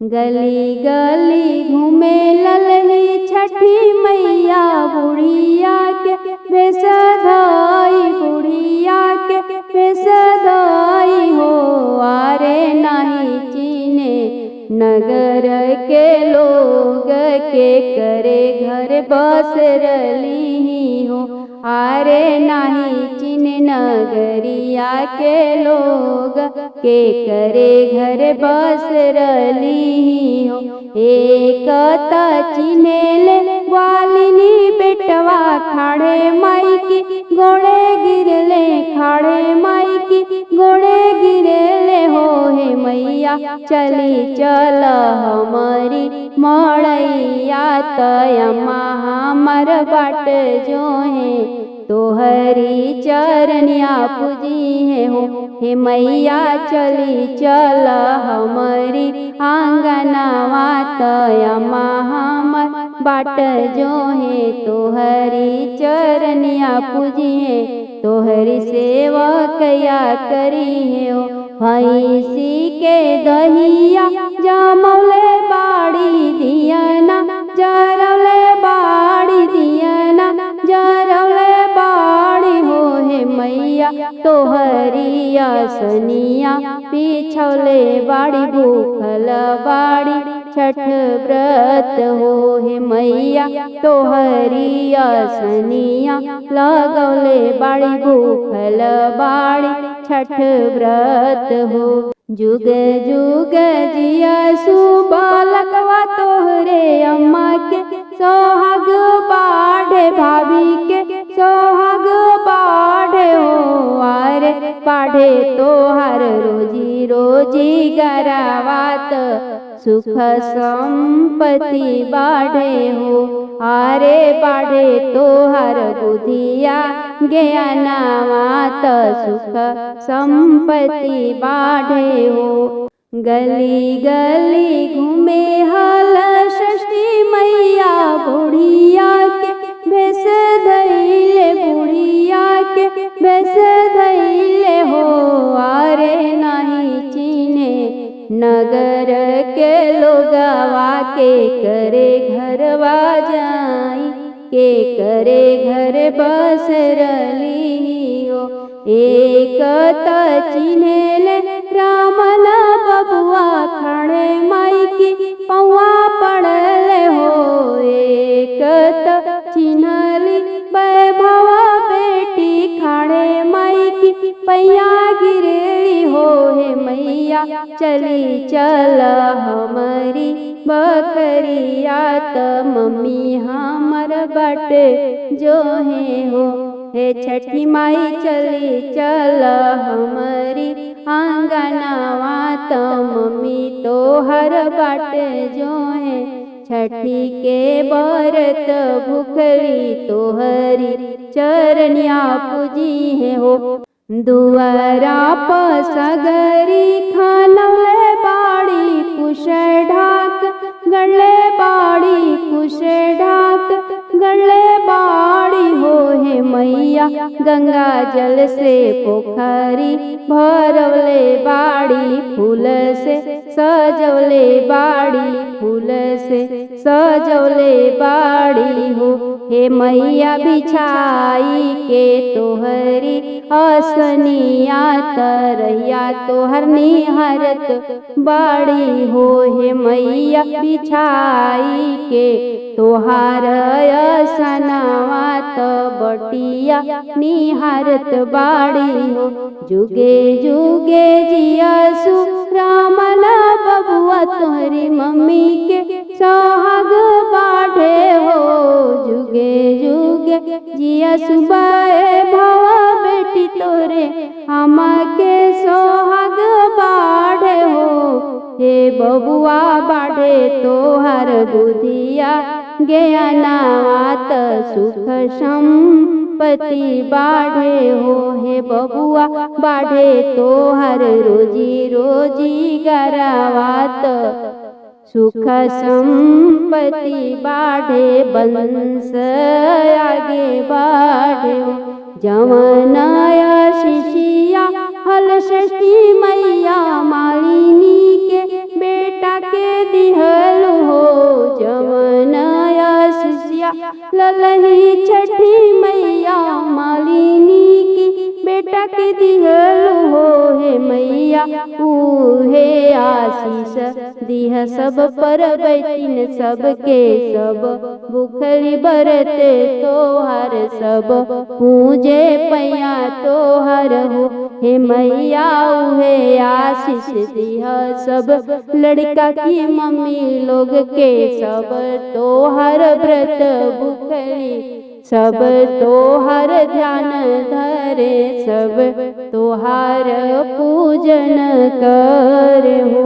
गली गली घूमे ललनी छठी मैया, बुढ़िया के भेष धोई, बुढ़िया के भेष धोई हो। आरे नहीं चीने नगर के लोग, के करे घर बस रली हो। आरे नहीं चीने नगरिया के लोग, के करे घर बस रली हो। एक चिनेले वालिनी बेटवा, खाड़े माई की गोड़े गिरले, खाड़े माई की गोड़े गिरले हो। हे मैया चली चल हमारी मड़ैया, तयमा हमर बाट जो है, तोहरी चरनिया पूजी है हो। हे मैया चली चल हमारी आंगनवा, तयमा हमर बाट जो है, तोहरी चरनिया पूजी है, तोहरी सेवा कया करी है हो। भैंसी के दहिया जमौले बाड़ी दियना, जरौले बाड़ी दियना, जरौले बाड़ी हो। हे मैया तोहरी आसनिया, पिछौले बाड़ी भूखल बाड़ी छठ व्रत हो। हे मैया तोहरी आसनिया, लगौले बाड़ी भूखल बाड़ी छठ व्रत हो। जुग जुग जिया सुबालकवा, तोहरे अम्मा के सोहाग बाढ़े, भाभी के सोहाग बाढ़े हो। आरे बाढ़े तोहार रोजी रोजी गरावात, सुख संपत्ति बाढ़े हो। आरे बाढ़े तोहर बुधिया ज्ञानवात, सुख संपत्ति बाढ़े हो। गली गली घूमे हल षष्ठी मैया, बुढ़िया के भेष धैले, बुढ़िया के भेष धैले हो। आरे नहीं चीने नगर के लोगवा, के करे घरवा जाई, के करे घर बस रली हो। एक चिन्हेले रामन बबुआ, खाड़े माई की पौआ पड़ले हो। एक चिन्हली वैभवा बेटी, खाड़े माई की पैया गिरली हो। हे मैया चली चल हमारी बकरिया, त मम्मी हमर बाट जो है हो। हे छठी माई चली चल हमारी आंगनवा, त मम्मी तोहर बाट जो है। छठी के व्रत भूखली, तोहरी चरनिया पूजी है हो। दुआरा पसगरी खानले बाड़ी, कुश ढाक गले बाड़ी, कुश ढाक गले बाड़ी हो। हे मैया गंगा जल से पोखरी भरवले बाड़ी, फूल से सजवले बाड़ी, फूल से सजवले बाड़ी हो। हे मैया बिछाई के तोहरी असनिया, तरैया तोहर निहारत बाड़ी हो। हे मैया बिछाई के तोहार असनवा, त बटिया निहारत बाड़ी हो। जुगे जुगे जियासु रामन बबुआ, तोहरी मम्मी के सोहाग बाढ़े हो। जुगे जुगे जियासु भवा बेटी, तोरे अम्मा के सोहाग बाढ़े हो। हे बबुआ बाढ़े तोहर बुधिया ज्ञानवात, सुख संपत्ति बाढ़े हो। हे बबुआ बाढ़े तोहर रोजी रोजी गरावात, सुख संपत्ति बाढ़े, बंस आगे बाढ़े हो। जवनया शिशिया हल षष्ठी मैया, मालिनी के बेटा के आशीष दिह सब पर बैठिन सबके सब भूखली बरते तोहर सब पूजे पैया तोहर हो हे मैया उहे आशीष दिह सब लड़का की मम्मी लोग के सब तोहर व्रत भूखली सब तोहर ध्यान धरे सब तोहार पूजन करे हो।